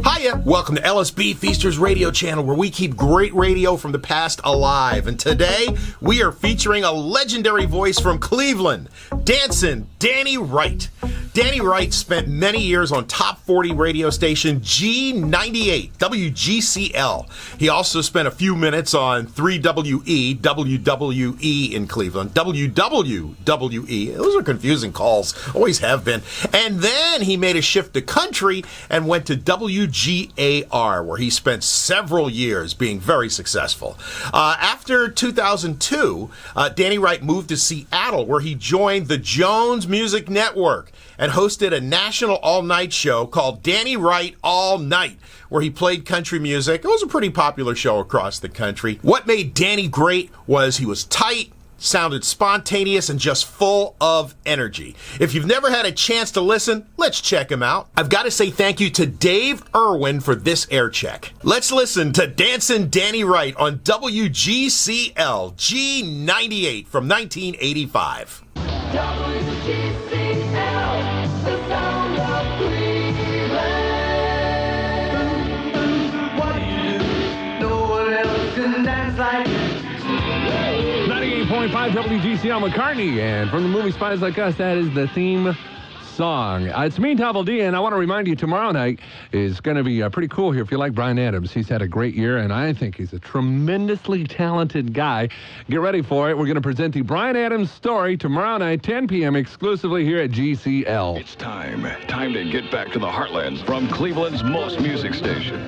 Hiya! Welcome to LSB Feasters Radio Channel, where we keep great radio from the past alive. And today, we are featuring a legendary voice from Cleveland, Dancin, Danny Wright. Danny Wright spent many years on top 40 radio station G98, WGCL. He also spent a few minutes on 3WE, WWWE in Cleveland, WWWE. Those are confusing calls, always have been. And then he made a shift to country and went to WGAR, where he spent several years being very successful. After 2002, Danny Wright moved to Seattle, where he joined the Jones Music Network and hosted a national all-night show called Danny Wright All Night, where he played country music. It was a pretty popular show across the country. What made Danny great was he was tight, sounded spontaneous, and just full of energy. If you've never had a chance to listen, let's check him out. I've got to say thank you to Dave Erwin for this air check. Let's listen to Dancin' Danny Wright on WGCL G98 from 1985. WGCL, the sound of Cleveland. What do you do? No one else can dance like you. 98.5 WGCL McCartney, and from the movie Spies Like Us, that is the theme song. It's me, Double D, and I want to remind you, tomorrow night is going to be pretty cool here if you like Bryan Adams. He's had a great year, and I think he's a tremendously talented guy. Get ready for it. We're going to present the Bryan Adams story tomorrow night, 10 p.m., exclusively here at GCL. It's time to get back to the heartlands from Cleveland's most music station.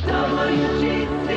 WGCL.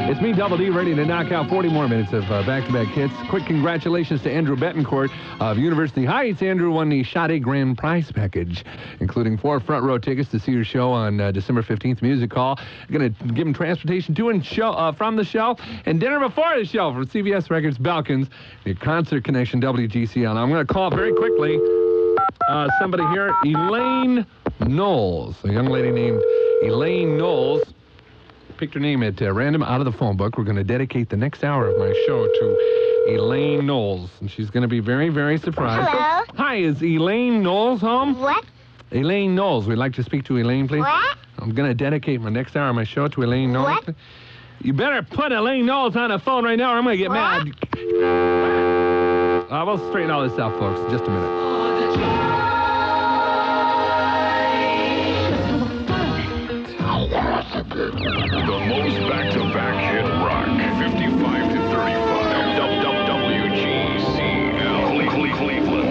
It's me, Double D, ready to knock out 40 more minutes of back-to-back hits. Quick congratulations to Andrew Betancourt of University Heights. Andrew won the Sade Grand Prize package, including 4 front-row tickets to see your show on December 15th, Music Hall. Going to give him transportation to and show from the show, and dinner before the show from CBS Records Balkans, the Concert Connection WGCL. Now, I'm going to call very quickly somebody here, Elaine Knowles, a young lady named Elaine Knowles. Picked her name at random out of the phone book. We're going to dedicate the next hour of my show to Elaine Knowles, and she's going to be very, very surprised. Hello? Hi, is Elaine Knowles home? What? Elaine Knowles. We'd like to speak to Elaine, please. What? I'm going to dedicate my next hour of my show to Elaine Knowles. What? You better put Elaine Knowles on the phone right now, or I'm going to get What? mad. We'll straighten all this out, folks, in just a minute. The most back-to-back hit rock, 55 to 35. WGCL, Cleveland.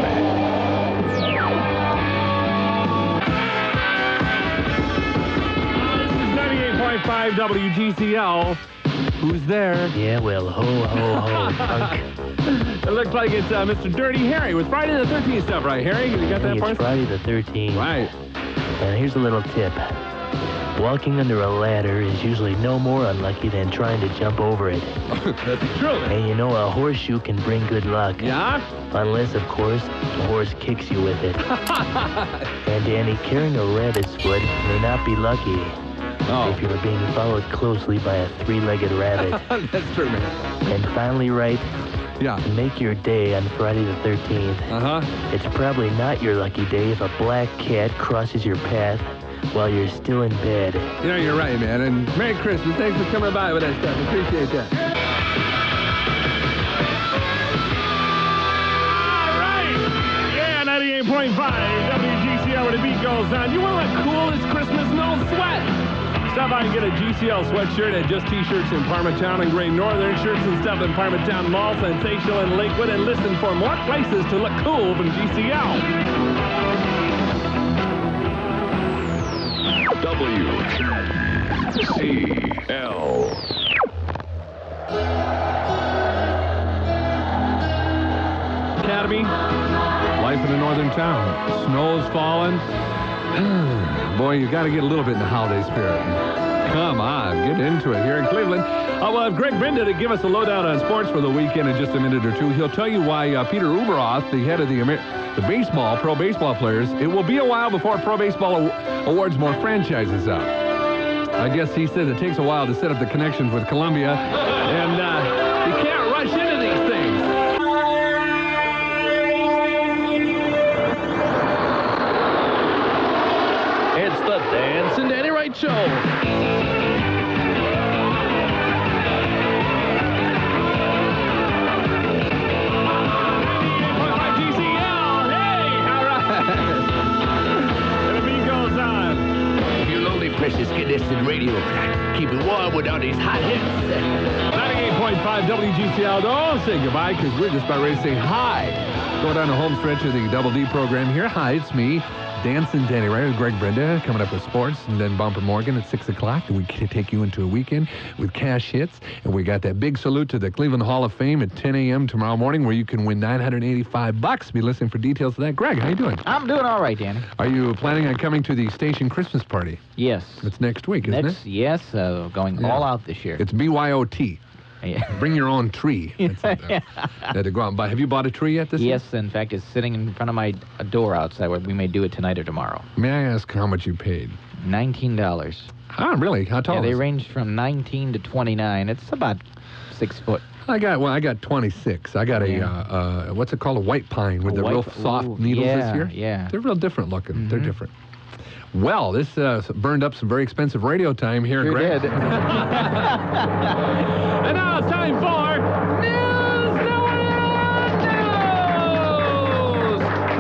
This is 98.5 WGCL. Who's there? Yeah, well, ho, ho, ho, punk. It looks like it's Mr. Dirty Harry with Friday the 13th stuff, right, Harry? You got that Hey, for it's us? Friday the 13th. Right. And here's a little tip. Walking under a ladder is usually no more unlucky than trying to jump over it. That's true. And you know, a horseshoe can bring good luck. Yeah? Unless, of course, the horse kicks you with it. And Danny, carrying a rabbit's foot may not be lucky if you're being followed closely by a 3-legged rabbit. That's true, man. And finally, Wright, Yeah. to make your day on Friday the 13th, it's probably not your lucky day if a black cat crosses your path while you're still in bed. You know, you're right, man. And Merry Christmas. Thanks for coming by with that stuff. Appreciate that. All right. Yeah, 98.5 WGCL where the beat goes on. You want to look cool this Christmas? No sweat. Stop by and get a GCL sweatshirt at Just T-Shirts in Parmatown and Great Northern, shirts and stuff in Parmatown Mall, Sensational in Lakewood, and listen for more places to look cool from GCL. WGCL. Academy, life in a northern town. Snow's falling. Boy, you got to get a little bit in the holiday spirit. Come on, get into it here in Cleveland. We'll have Greg Binda to give us a lowdown on sports for the weekend in just a minute or two. He'll tell you why Peter Uberoth, the head of the baseball, pro baseball players, it will be a while before pro baseball awards more franchises out. I guess he says it takes a while to set up the connections with Columbia, and you can't rush into these things. Wright Show. WGCL, hey, all right. The beat goes on. If you're lonely, precious, get this in radio. Keep it warm with all these hot hits. 98.5 WGCL. Don't say goodbye because we're just about ready to say hi. Go down the home stretch of the Double D program here. Hi, it's me, Dancin, Danny Wright with Greg Brenda, coming up with sports, and then Bumper Morgan at 6 o'clock. And we can take you into a weekend with cash hits. And we got that big salute to the Cleveland Hall of Fame at 10 a.m. tomorrow morning where you can win $985. Be listening for details of that. Greg, how you doing? I'm doing all right, Danny. Are you planning on coming to the station Christmas party? Yes. It's next week, isn't it? Yes, going all out this year. It's BYOT. Yeah. Bring your own tree. That's what had to go out and buy. Have you bought a tree yet this year? Yes, in fact, it's sitting in front of my door outside where we may do it tonight or tomorrow. May I ask how much you paid? $19. Ah, really? How tall Yeah, they is it? range from 19 to 29. It's about 6 foot. I got 26. I got a what's it called? A white pine with A the real white- soft ooh, needles yeah, this year. yeah. They're real different looking. They're different. Well, this burned up some very expensive radio time here, Sure Greg. did. And now it's time for News!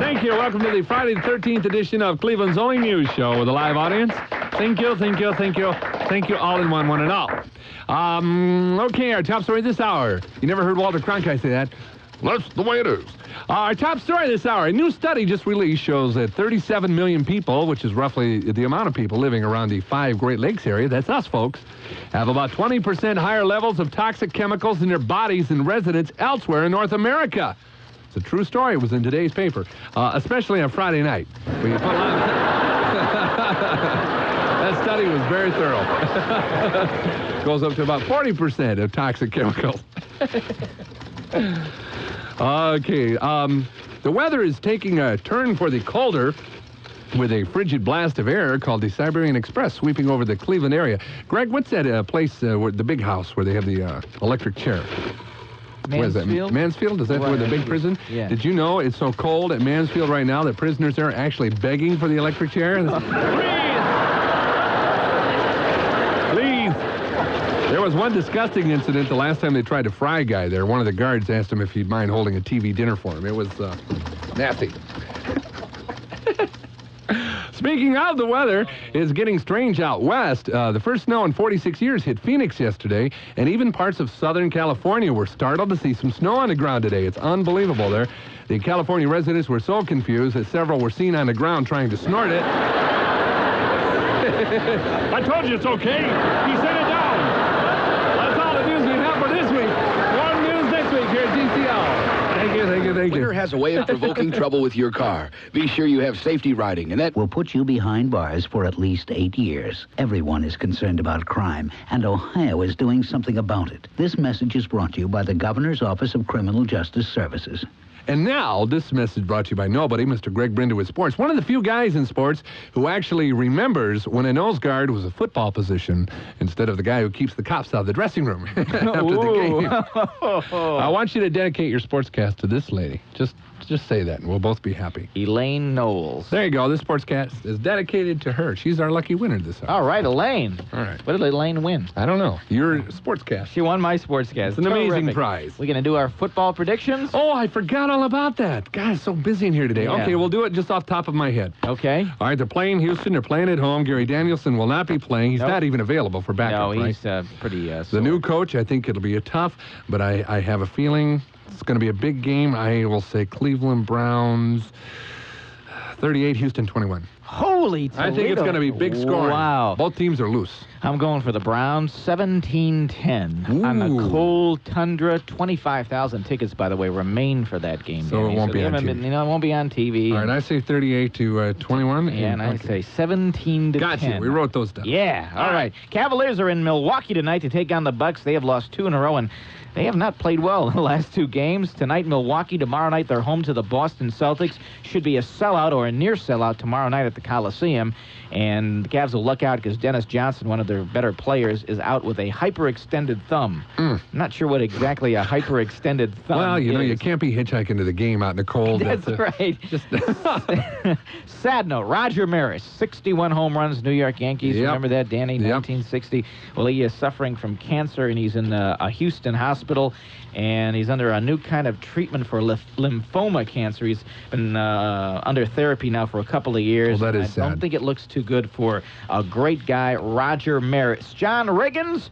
Thank you. Welcome to the Friday the 13th edition of Cleveland's only news show with a live audience. Thank you, thank you, thank you. Thank you all in one and all. Okay, our top story this hour. You never heard Walter Cronkite say that. That's the way it is. Our top story this hour. A new study just released shows that 37 million people, which is roughly the amount of people living around the 5 Great Lakes area, that's us folks, have about 20% higher levels of toxic chemicals in their bodies than residents elsewhere in North America. It's a true story. It was in today's paper, especially on Friday night. Where you put a lot of... That study was very thorough. Goes up to about 40% of toxic chemicals. Okay, the weather is taking a turn for the colder with a frigid blast of air called the Siberian Express sweeping over the Cleveland area. Greg, what's that place, where the big house where they have the electric chair? Where is that? Mansfield? Mansfield? Is that where the big prison? Yeah. Did you know it's so cold at Mansfield right now that prisoners there are actually begging for the electric chair? Please! There was one disgusting incident the last time they tried to fry a guy there. One of the guards asked him if he'd mind holding a TV dinner for him. It was nasty. Speaking of the weather, it's getting strange out west. The first snow in 46 years hit Phoenix yesterday, and even parts of Southern California were startled to see some snow on the ground today. It's unbelievable there. The California residents were so confused that several were seen on the ground trying to snort it. I told you it's okay. He set it down. That's all the news we have for this week. More news next week here at GCL. Thank you, thank you, thank you. Winter has a way of provoking trouble with your car. Be sure you have safety riding, and that will put you behind bars for at least 8 years. Everyone is concerned about crime, and Ohio is doing something about it. This message is brought to you by the Governor's Office of Criminal Justice Services. And now, this message brought to you by nobody, Mr. Greg Brenda with sports. One of the few guys in sports who actually remembers when a nose guard was a football position instead of the guy who keeps the cops out of the dressing room after the game. I want you to dedicate your sportscast to this lady. Just say that, and we'll both be happy. Elaine Knowles. There you go. This sportscast is dedicated to her. She's our lucky winner this hour. All right, Elaine. All right. What did Elaine win? I don't know. Your sportscast. She won my sportscast. It's an amazing Terrific. prize. We're going to do our football predictions? Oh, I forgot all about that. God, it's so busy in here today. Yeah. Okay, we'll do it just off the top of my head. Okay. All right, they're playing Houston. They're playing at home. Gary Danielson will not be playing. He's Nope. not even available for backup, No, right? he's pretty The sore. new coach, I think it'll be a tough, but I have a feeling it's going to be a big game. I will say Cleveland Browns 38, Houston 21. Holy Toledo. I think it's going to be big scoring. Wow. Both teams are loose. I'm going for the Browns, 17-10. On the Ooh. cold tundra. 25,000 tickets, by the way, remain for that game. So it Danny. won't be they on haven't TV. been- it won't be on TV. All right, I say 38 to 21. And I okay. say 17 to 10. Gotcha. We wrote those down. Yeah. All right. Cavaliers are in Milwaukee tonight to take on the Bucks. They have lost 2 in a row, and They have not played well in the last 2 games. Tonight, Milwaukee. Tomorrow night, they're home to the Boston Celtics. Should be a sellout or a near sellout tomorrow night at the Coliseum. And the Cavs will luck out because Dennis Johnson, one of their better players, is out with a hyperextended thumb. I'm not sure what exactly a hyperextended thumb Well, you know, is. you can't be hitchhiking to the game out in the cold. That's right. Just Sad note, Roger Maris, 61 home runs, New York Yankees. Yep. Remember that, Danny? Yep. 1960. Well, he is suffering from cancer, and he's in a Houston hospital, and he's under a new kind of treatment for lymphoma cancer. He's been under therapy now for a couple of years. Well, that is I don't sad. think it looks too good for a great guy, Roger Maris. John Riggins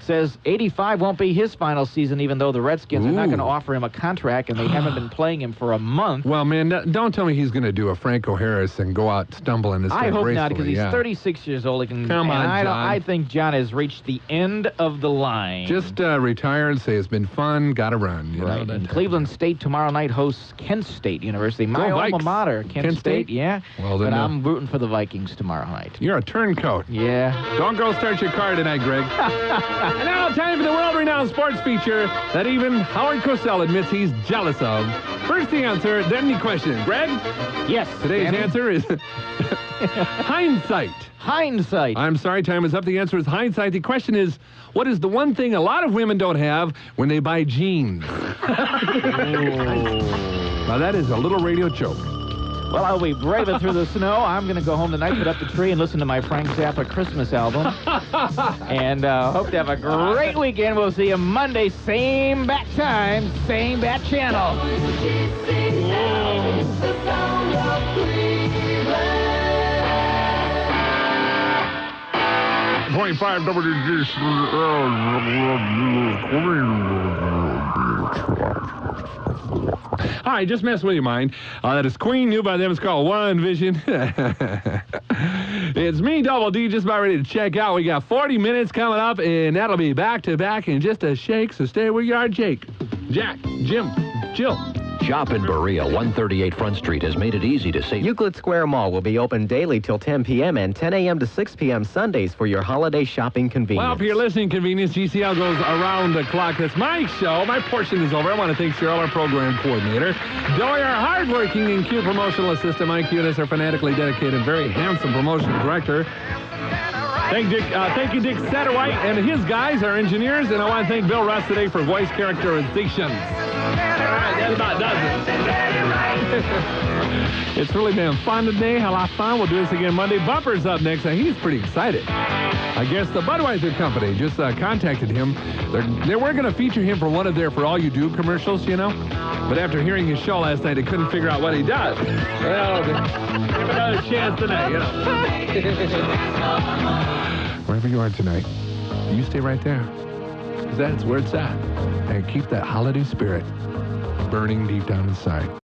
says 85 won't be his final season, even though the Redskins are not going to offer him a contract, and they haven't been playing him for a month. well, man, don't tell me he's going to do a Franco Harris and go out stumbling. I hope not, because he's yeah. 36 years old. Come on, I John. think John has reached the end of the line. Just retire and say it's been fun, got to run. You right. know, And Cleveland State tomorrow night hosts Kent State University. My Go alma Vikes. mater, Kent State. Yeah. Well, then, but I'm rooting for the Vikings tomorrow night. You're a turncoat. Yeah. Don't go start your car tonight, Greg. And now, time for the world-renowned sports feature that even Howard Cosell admits he's jealous of. First the answer, then the question. Greg? Yes. Today's Danny? answer is hindsight. Hindsight. I'm sorry, time is up. The answer is hindsight. The question is, what is the one thing a lot of women don't have when they buy jeans? Now, that is a little radio joke. Well, I'll be braving through the snow. I'm going to go home tonight, put up the tree, and listen to my Frank Zappa Christmas album. And hope to have a great weekend. We'll see you Monday, same bat time, same bat channel. WGCL, the sound of Cleveland. 25 WGCL. All right, just mess with your mind. That is Queen, new by them. It's called One Vision. It's me, Double D, just about ready to check out. We got 40 minutes coming up, and that'll be back-to-back in just a shake, so stay where you are, Jake, Jack, Jim, Jill. Shop in Berea, 138 Front Street has made it easy to save. Euclid Square Mall will be open daily till 10 p.m. and 10 a.m. to 6 p.m. Sundays for your holiday shopping convenience. Well, for your listening convenience, GCL goes around the clock. That's my show. My portion is over. I want to thank Cheryl, our program coordinator. Joey, our hardworking and cute promotional assistant. Mike Eunice, our fanatically dedicated, very handsome promotional director. Thank you, Dick Satterwhite, and his guys, our engineers. And I want to thank Bill Russ today for voice characterizations. All right, that about does it. It's really been fun today. A lot of fun. We'll do this again Monday. Bumper's up next. He's pretty excited. I guess the Budweiser company just contacted him. They were going to feature him for one of their For All You Do commercials, you know. But after hearing his show last night, they couldn't figure out what he does. Well, give him another chance tonight, you know. Wherever you are tonight, you stay right there. Because that's where it's at. And keep that holiday spirit burning deep down inside.